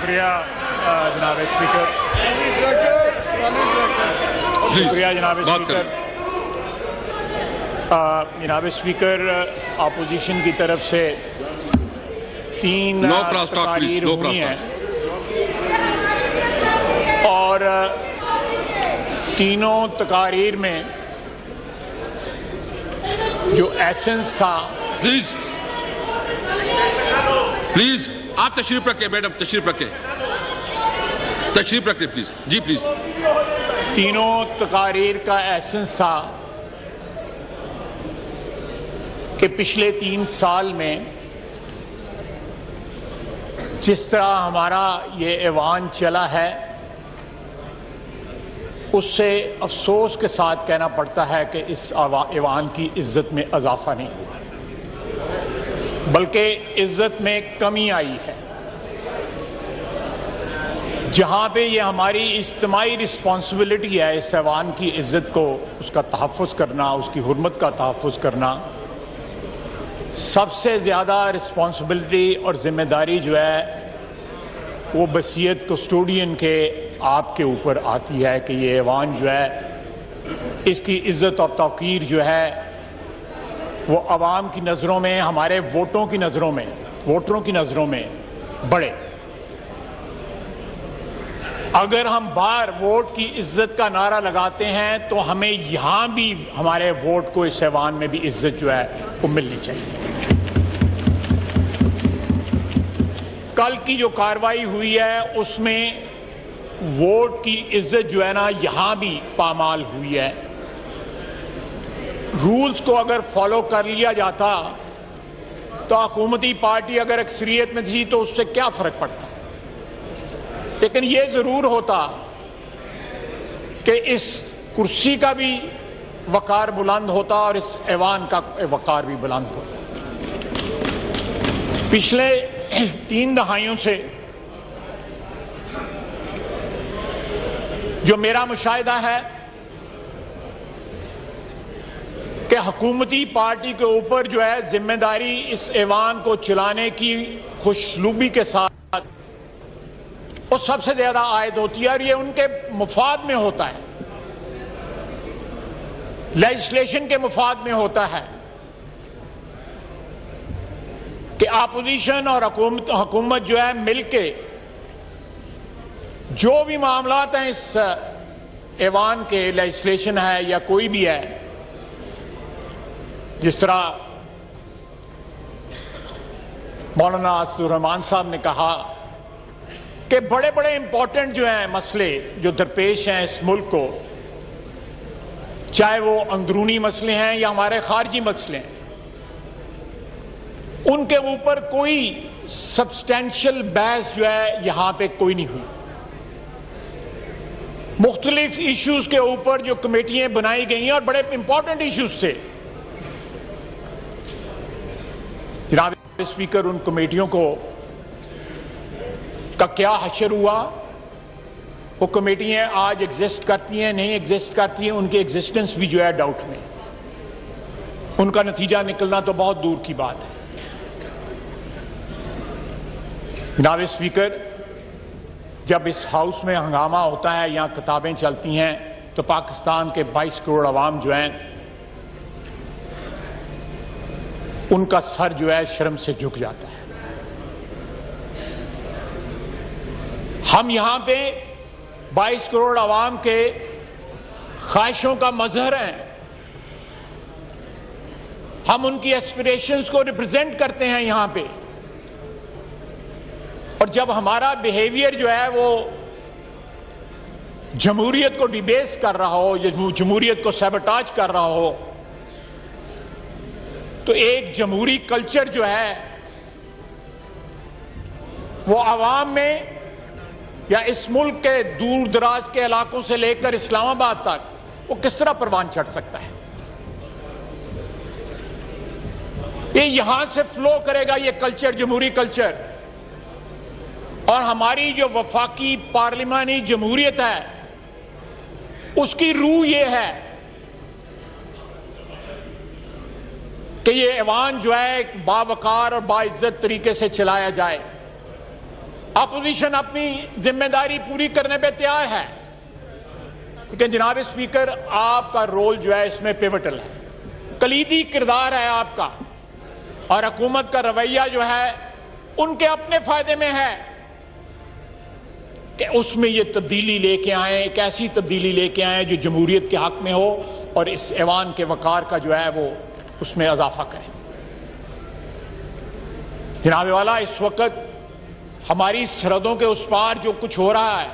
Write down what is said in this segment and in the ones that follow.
शुक्रिया जनाब स्पीकर। शुक्रिया जनाब स्पीकर। जनाब स्पीकर, अपोजिशन की तरफ से 3 तकारीर हुई हैं और तीनों तकारीर में जो एसेंस था। प्लीज आप तशरीफ रखें मैडम, तशरीफ रखें प्लीज। Ji please. तीनों तकारीर का एसेंस था कि पिछले 3 साल में जिस तरह हमारा ये ऐवान चला है, उससे अफसोस के साथ कहना पड़ता है कि इस ऐवान की इज्जत में इजाफा नहीं हुआ, बल्कि इज्जत में कमी आई है। जहां पे ये हमारी इज्तिमाई रिस्पॉन्सिबिलिटी है इस ऐवान की इज्जत को, उसका तहफ़्फ़ुज़ करना, उसकी हुर्मत का तहफ़्फ़ुज़ करना, सबसे ज्यादा रिस्पॉन्सिबिलिटी और जिम्मेदारी जो है वो बसीयत कस्टोडियन के आपके ऊपर आती है कि ये ऐवान जो है इसकी इज्जत और तौकीर जो है वो अवाम की नजरों में, हमारे वोटरों की नजरों में बढ़े। अगर हम बाहर वोट की इज्जत का नारा लगाते हैं तो हमें यहां भी हमारे वोट को, इस ऐवान में भी इज्जत जो है वो मिलनी चाहिए। कल की जो कार्रवाई हुई है उसमें वोट की इज्जत जो है ना यहां भी पामाल हुई है। रूल्स को अगर फॉलो कर लिया जाता तो हुकूमती पार्टी अगर अक्सरियत में थी तो उससे क्या फर्क पड़ता, लेकिन यह जरूर होता कि इस कुर्सी का भी वकार बुलंद होता और इस ऐवान का वकार भी बुलंद होता। पिछले 3 दहाइयों से जो मेरा मुशाहिदा है कि हुकूमती पार्टी के ऊपर जो है जिम्मेदारी इस ऐवान को चलाने की खुशलूबी के साथ वो सबसे ज्यादा आयद होती है और ये उनके मुफाद में होता है, लेजिस्लेशन के मुफाद में होता है कि अपोजिशन और हुकूमत जो है मिलके जो भी मामलात हैं इस ऐवान के, लेजिस्लेशन है या कोई भी है, जिस तरह मौलाना असदुर रहमान साहब ने कहा कि बड़े बड़े इंपॉर्टेंट जो हैं मसले जो दरपेश हैं इस मुल्क को, चाहे वो अंदरूनी मसले हैं या हमारे खारजी मसले हैं, उनके ऊपर कोई सब्सटेंशियल बहस जो है यहां पे कोई नहीं हुई। मुख्तलिफ इश्यूज के ऊपर जो कमेटियां बनाई गई हैं और बड़े इंपॉर्टेंट इश्यूज थे, जनाब स्पीकर, उन कमेटियों को का क्या हशर हुआ? वो कमेटियां आज एग्जिस्ट करती हैं, नहीं एग्जिस्ट करती हैं, उनकी एग्जिस्टेंस भी जो है डाउट में, उनका नतीजा निकलना तो बहुत दूर की बात है। जनाब स्पीकर, जब इस हाउस में हंगामा होता है, यहां किताबें चलती हैं, तो पाकिस्तान के 22 करोड़ अवाम जो हैं उनका सर जो है शर्म से झुक जाता है। हम यहां पे 22 करोड़ अवाम के ख्वाहिशों का मजहर हैं, हम उनकी एस्पिरेशंस को रिप्रेजेंट करते हैं यहां पे, और जब हमारा बिहेवियर जो है वो जमहूरियत को डिबेस कर रहा हो, जमहूरियत को सैबोटाज कर रहा हो, तो एक जमहूरी कल्चर जो है वो आवाम में या इस मुल्क के दूर दराज के इलाकों से लेकर इस्लामाबाद तक वो किस तरह परवान चढ़ सकता है? ये यहां से फ्लो करेगा ये कल्चर, जमहूरी कल्चर, और हमारी जो वफाकी पार्लिमानी जमहूरियत है उसकी रूह ये है कि ये ऐवान जो है एक बावकार और बाइज्जत तरीके से चलाया जाए। अपोजिशन अपनी जिम्मेदारी पूरी करने पे तैयार है, लेकिन जनाब स्पीकर आपका रोल जो है इसमें पिवटल है, कलीदी किरदार है आपका, और हुकूमत का रवैया जो है उनके अपने फायदे में है कि उसमें ये तब्दीली लेके आए, एक ऐसी तब्दीली लेके आए जो जमहूरियत के हक में हो और इस ऐवान के वकार का जो है वो उसमें इजाफा करें। जनाब वाला, इस वक्त हमारी सरहदों के उस पार जो कुछ हो रहा है,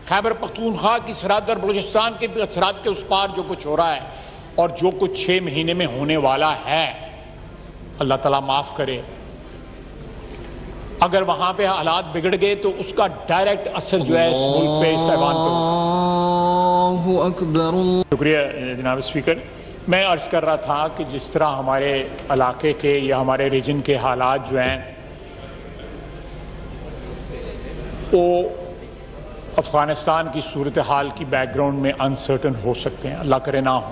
खैबर पख्तूनख्वा की सरहद और बलूचिस्तान की सरहद के उस पार जो कुछ हो रहा है और जो कुछ 6 महीने में होने वाला है, अल्लाह ताला माफ करे, अगर वहां पे हालात बिगड़ गए तो उसका डायरेक्ट असर जो है इस मुल्क पे, इस ऐवान पे। शुक्रिया जनाब स्पीकर। मैं अर्ज कर रहा था कि जिस तरह हमारे इलाके के या हमारे रीजन के हालात जो हैं वो अफगानिस्तान की सूरत हाल की बैकग्राउंड में अनसर्टन हो सकते हैं, अल्लाह करे ना हो।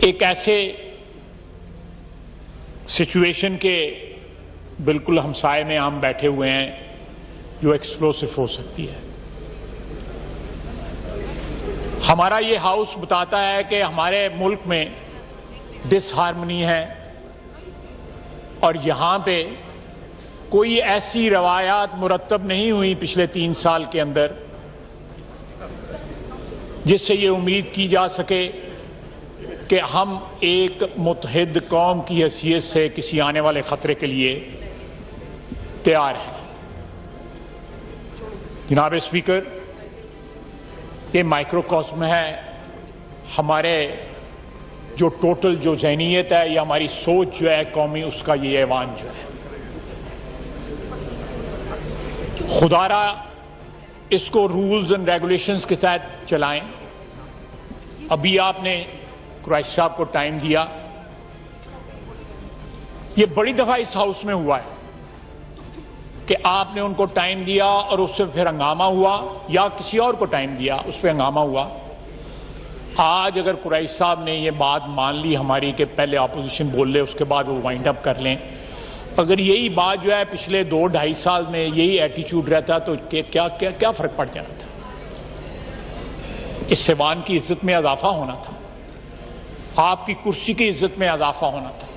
एक ऐसे सिचुएशन के बिल्कुल हमसाए में हम बैठे हुए हैं जो एक्सप्लोसिव हो सकती है। हमारा ये हाउस बताता है कि हमारे मुल्क में डिसहार्मनी है और यहां पे कोई ऐसी रवायात मुरत्तब नहीं हुई पिछले 3 साल के अंदर जिससे ये उम्मीद की जा सके कि हम एक मुत्तहिद कौम की हैसियत से किसी आने वाले खतरे के लिए तैयार हैं। जनाब स्पीकर, ये माइक्रोकॉस्म है हमारे जो टोटल जो ज़हनीयत है या हमारी सोच जो है कौमी, उसका ये ऐवान जो है, खुदारा इसको रूल्स एंड रेगुलेशंस के तहत चलाएं। अभी आपने कुरैशी साहब को टाइम दिया, ये बड़ी दफा इस हाउस में हुआ है कि आपने उनको टाइम दिया और उससे फिर हंगामा हुआ, या किसी और को टाइम दिया उस पर हंगामा हुआ। आज अगर कुरैशी साहब ने ये बात मान ली हमारी कि पहले अपोजिशन बोल ले उसके बाद वो वाइंड अप कर लें, अगर यही बात जो है पिछले 2-2.5 साल में यही एटीट्यूड रहता तो क्या क्या क्या फर्क पड़ जाना था। इस ऐवान की इज्जत में इजाफा होना था, आपकी कुर्सी की इज्जत में इजाफा होना था।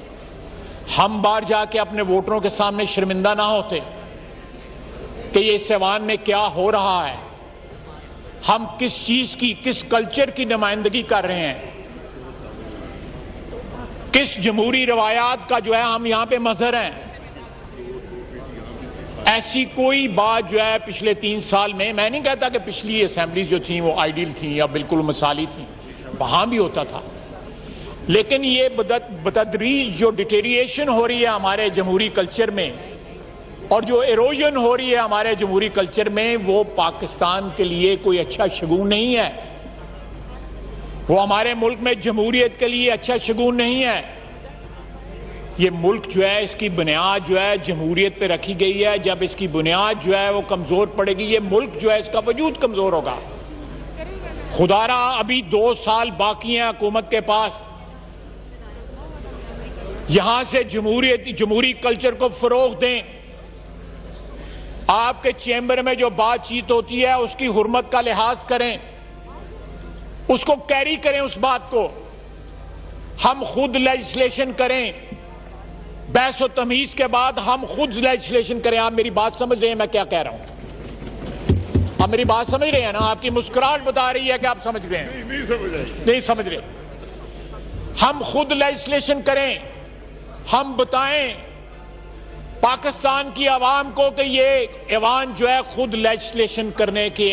हम बाहर जाके अपने वोटरों के सामने शर्मिंदा ना होते कि ये इस ऐवान में क्या हो रहा है, हम किस चीज की, किस कल्चर की नुमाइंदगी कर रहे हैं, किस जमहूरी रवायात का जो है हम यहां पे मजहर हैं। ऐसी कोई बात जो है पिछले 3 साल में, मैं नहीं कहता कि पिछली असेंबलीज जो थी वो आइडियल थी या बिल्कुल मिसाली थी, वहां भी होता था, लेकिन ये बतदरीज जो डिटेरिएशन हो रही है हमारे जमहूरी कल्चर में और जो एरोजन हो रही है हमारे जमहूरी कल्चर में, वो पाकिस्तान के लिए कोई अच्छा शगुन नहीं है। वो हमारे मुल्क में जमहूरियत के लिए अच्छा शगुन नहीं है। ये मुल्क जो है इसकी बुनियाद जो है जमहूरियत पे रखी गई है। जब इसकी बुनियाद जो है वो कमजोर पड़ेगी, ये मुल्क जो है इसका वजूद कमजोर होगा। खुदारा अभी 2 साल बाकी हैं हुकूमत के पास, यहां से जमहूरी कल्चर को फरोग दें। आपके चैम्बर में जो बातचीत होती है उसकी हुर्मत का लिहाज करें, उसको कैरी करें उस बात को। हम खुद लेजिस्लेशन करें, बहस और तमीज के बाद हम खुद लेजिस्लेशन करें। आप मेरी बात समझ रहे हैं मैं क्या कह रहा हूं? आप मेरी बात समझ रहे हैं ना? आपकी मुस्कुराहट बता रही है कि आप समझ रहे हैं। नहीं समझ रहे। हम खुद लेजिस्लेशन करें, हम बताएं पाकिस्तान की आवाम को कि ये ऐवान जो है खुद लेजिस्लेशन करने के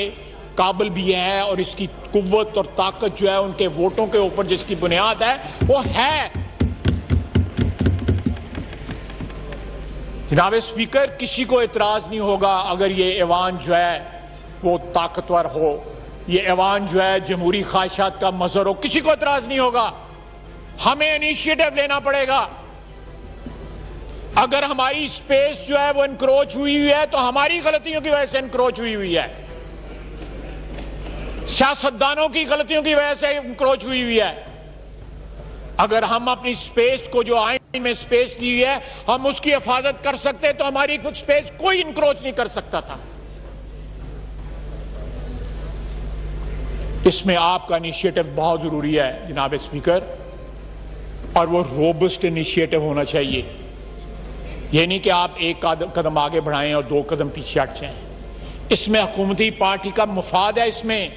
काबिल भी है और इसकी कुव्वत और ताकत जो है उनके वोटों के ऊपर जिसकी बुनियाद है वो है। जनाब स्पीकर, किसी को एतराज नहीं होगा अगर ये ऐवान जो है वो ताकतवर हो, ये ऐवान जो है जमहूरी ख्वाहिशात का मजहर हो, किसी को एतराज नहीं होगा। हमें इनिशिएटिव लेना पड़ेगा। अगर हमारी स्पेस जो है वो एनक्रोच हुई है तो हमारी गलतियों की वजह से एनक्रोच हुई है, सियासतदानों की गलतियों की वजह से एनक्रोच हुई है। अगर हम अपनी स्पेस को, जो आइन में स्पेस दी है, हम उसकी हिफाजत कर सकते तो हमारी कुछ स्पेस कोई इंक्रोच नहीं कर सकता था। इसमें आपका इनिशिएटिव बहुत जरूरी है जनाब स्पीकर, और वो रोबस्ट इनिशिएटिव होना चाहिए। ये नहीं कि आप एक कदम आगे बढ़ाएं और 2 कदम पीछे हट जाएं। इसमें हुकूमती पार्टी का मुफाद है इसमें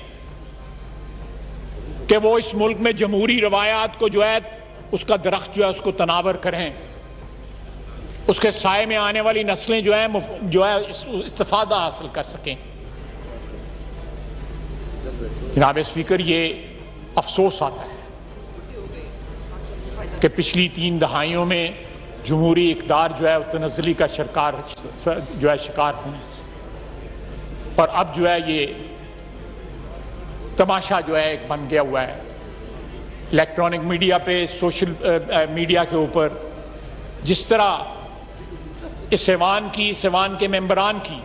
कि वो इस मुल्क में जमहूरी रवायात को जो है, उसका दरख्त जो है उसको तनावर करें, उसके साए में आने वाली नस्लें जो है इस्तिफादा हासिल कर सकें। जनाब स्पीकर, ये अफसोस आता है कि पिछली 3 दहाइयों में जमहूरी इक़दार जो है तनज़्ज़ुली का शिकार हुए, और अब जो है ये तमाशा जो है एक बन गया हुआ है। इलेक्ट्रॉनिक मीडिया पे, सोशल मीडिया के ऊपर जिस तरह इस ऐवान के मेंबरान की,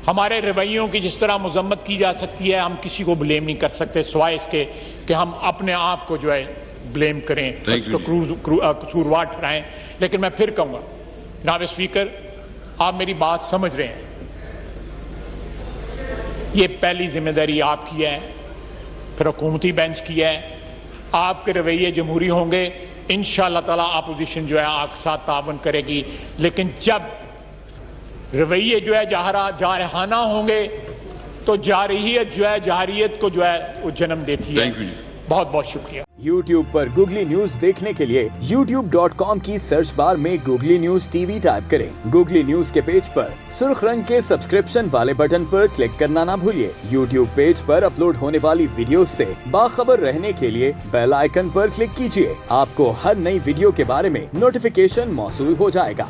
हमारे रवैयों की जिस तरह मजम्मत की जा सकती है, हम किसी को ब्लेम नहीं कर सकते सिवाय इसके कि हम अपने आप को जो है ब्लेम करें, उसको कसूरवार ठहराएं। लेकिन मैं फिर कहूंगा जनाब स्पीकर, आप मेरी बात समझ रहे हैं, ये पहली जिम्मेदारी आपकी है, फिर हुकूमती बेंच की है। आपके रवैये जमहूरी होंगे, इंशाअल्लाह ताला अपोजिशन जो है आपके साथ तावन करेगी। लेकिन जब रवैये जो है जारहाना होंगे तो जारहियत जो है जारियत को जो है वो जन्म देती है। बहुत बहुत शुक्रिया। YouTube पर गूगली न्यूज देखने के लिए youtube.com की सर्च बार में गूगली न्यूज टीवी टाइप करें। गूगली न्यूज के पेज पर सुर्ख रंग के सब्सक्रिप्शन वाले बटन पर क्लिक करना ना भूलिए। YouTube पेज पर अपलोड होने वाली वीडियो से बाखबर रहने के लिए बेल आइकन पर क्लिक कीजिए। आपको हर नई वीडियो के बारे में नोटिफिकेशन मौसूल हो जाएगा।